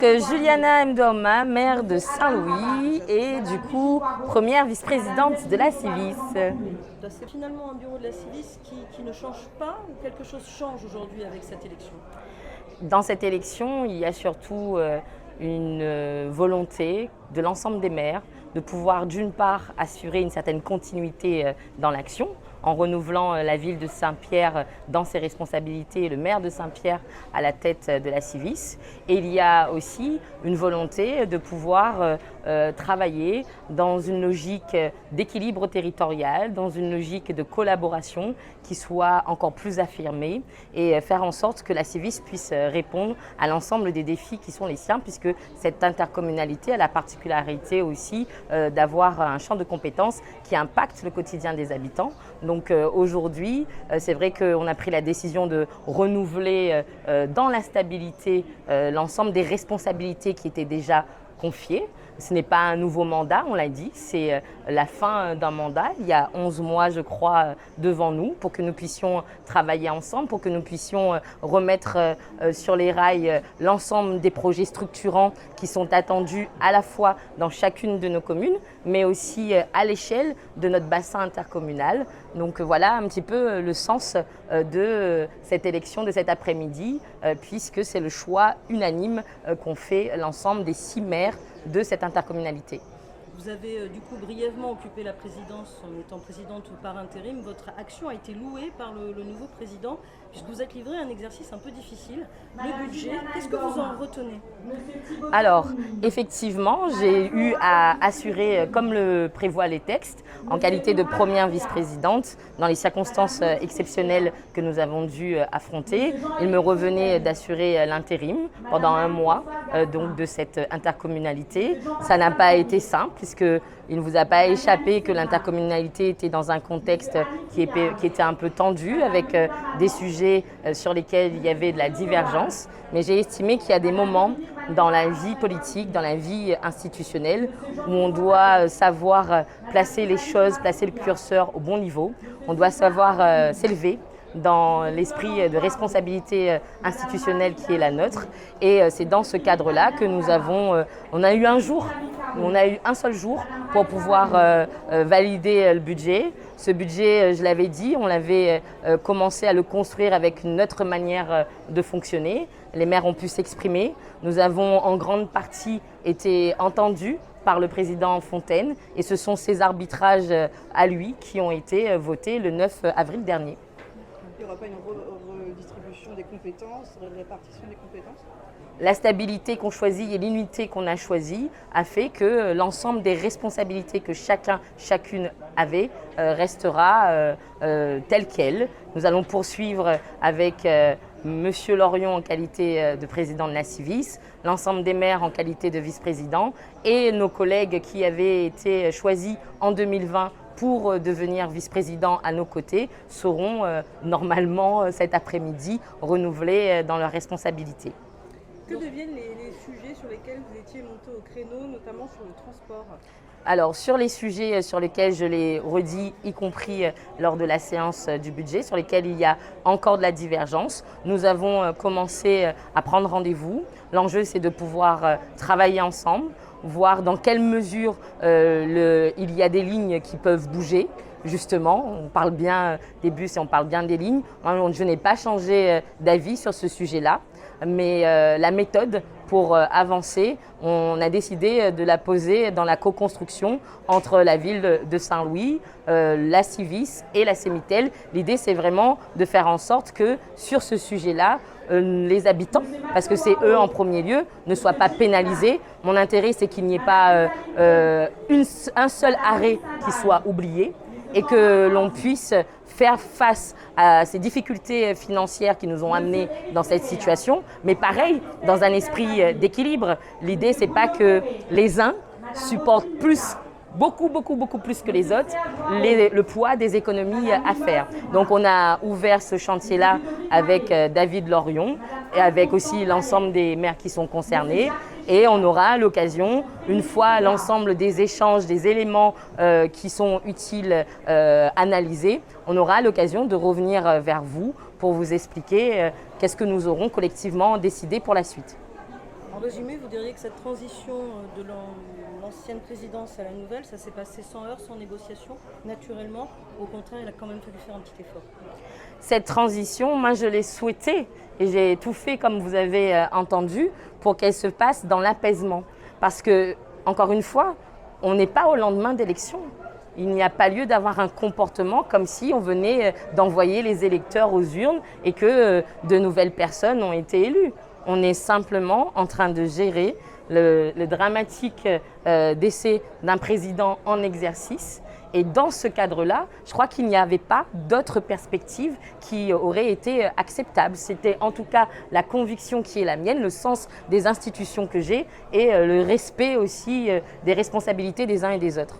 Juliana Mdoma, maire de Saint-Louis et du coup première vice-présidente de la Civis. C'est finalement un bureau de la Civis qui ne change pas ou quelque chose change aujourd'hui avec cette élection? Dans cette élection, il y a surtout une volonté de l'ensemble des maires de pouvoir d'une part assurer une certaine continuité dans l'action, en renouvelant la ville de Saint-Pierre dans ses responsabilités et le maire de Saint-Pierre à la tête de la Civis. Et il y a aussi une volonté de pouvoir travailler dans une logique d'équilibre territorial, dans une logique de collaboration qui soit encore plus affirmée et faire en sorte que la Civis puisse répondre à l'ensemble des défis qui sont les siens, puisque cette intercommunalité a la particularité aussi d'avoir un champ de compétences qui impacte le quotidien des habitants. Donc aujourd'hui, c'est vrai qu'on a pris la décision de renouveler dans la stabilité l'ensemble des responsabilités qui étaient déjà confiées. Ce n'est pas un nouveau mandat, on l'a dit, c'est la fin d'un mandat. Il y a 11 mois, je crois, devant nous pour que nous puissions travailler ensemble, pour que nous puissions remettre sur les rails l'ensemble des projets structurants qui sont attendus à la fois dans chacune de nos communes, mais aussi à l'échelle de notre bassin intercommunal. Donc voilà un petit peu le sens de cette élection de cet après-midi, puisque c'est le choix unanime qu'ont fait l'ensemble des 6 maires de cette intercommunalité. Vous avez du coup brièvement occupé la présidence en étant présidente par intérim. Votre action a été louée par le nouveau président puisque vous êtes livré à un exercice un peu difficile, le budget. Qu'est-ce que vous en retenez? Alors, effectivement, j'ai eu à assurer, comme le prévoient les textes, en qualité de première vice-présidente, dans les circonstances exceptionnelles que nous avons dû affronter. Il me revenait d'assurer l'intérim pendant 1 mois donc de cette intercommunalité. Ça n'a pas été simple, puisqu'il ne vous a pas échappé que l'intercommunalité était dans un contexte qui était un peu tendu, avec des sujets sur lesquels il y avait de la divergence. Mais j'ai estimé qu'il y a des moments dans la vie politique, dans la vie institutionnelle, où on doit savoir placer les choses, placer le curseur au bon niveau. On doit savoir s'élever dans l'esprit de responsabilité institutionnelle qui est la nôtre. Et c'est dans ce cadre-là que on a eu un seul jour pour pouvoir valider le budget. Ce budget, je l'avais dit, on l'avait commencé à le construire avec une autre manière de fonctionner. Les maires ont pu s'exprimer. Nous avons en grande partie été entendus par le président Fontaine et ce sont ces arbitrages à lui qui ont été votés le 9 avril dernier. Il n'y aura pas une redistribution des compétences, une répartition des compétences? La stabilité qu'on choisit et l'unité qu'on a choisie a fait que l'ensemble des responsabilités que chacune avait restera telle qu'elle. Nous allons poursuivre avec Monsieur Lorion en qualité de président de la Civis, l'ensemble des maires en qualité de vice-président et nos collègues qui avaient été choisis en 2020 pour devenir vice-président à nos côtés seront normalement cet après-midi renouvelés dans leurs responsabilités. Que deviennent les sujets sur lesquels vous étiez monté au créneau, notamment sur le transport? Alors, sur les sujets sur lesquels je l'ai redit, y compris lors de la séance du budget, sur lesquels il y a encore de la divergence, nous avons commencé à prendre rendez-vous. L'enjeu, c'est de pouvoir travailler ensemble, voir dans quelle mesure il y a des lignes qui peuvent bouger. Justement, on parle bien des bus et on parle bien des lignes. Moi, je n'ai pas changé d'avis sur ce sujet-là, mais la méthode pour avancer, on a décidé de la poser dans la co-construction entre la ville de Saint-Louis, la Civis et la Sémitel. L'idée, c'est vraiment de faire en sorte que sur ce sujet-là, les habitants, parce que c'est eux en premier lieu, ne soient pas pénalisés. Mon intérêt, c'est qu'il n'y ait pas un seul arrêt qui soit oublié et que l'on puisse faire face à ces difficultés financières qui nous ont amenés dans cette situation, mais pareil, dans un esprit d'équilibre. L'idée, c'est pas que les uns supportent beaucoup plus que les autres, le poids des économies à faire. Donc on a ouvert ce chantier-là avec David Lorion et avec aussi l'ensemble des maires qui sont concernés. Et on aura l'occasion, une fois l'ensemble des échanges, des éléments qui sont utiles analysés, on aura l'occasion de revenir vers vous pour vous expliquer qu'est-ce que nous aurons collectivement décidé pour la suite. En résumé, vous diriez que cette transition de l'ancienne présidence à la nouvelle, ça s'est passé sans heurts, sans négociation, naturellement. Au contraire, il a quand même fallu faire un petit effort. Cette transition, moi je l'ai souhaitée et j'ai tout fait, comme vous avez entendu, pour qu'elle se passe dans l'apaisement. Parce que, encore une fois, on n'est pas au lendemain d'élection. Il n'y a pas lieu d'avoir un comportement comme si on venait d'envoyer les électeurs aux urnes et que de nouvelles personnes ont été élues. On est simplement en train de gérer le dramatique décès d'un président en exercice. Et dans ce cadre-là, je crois qu'il n'y avait pas d'autres perspectives qui auraient été acceptables. C'était en tout cas la conviction qui est la mienne, le sens des institutions que j'ai et le respect aussi des responsabilités des uns et des autres.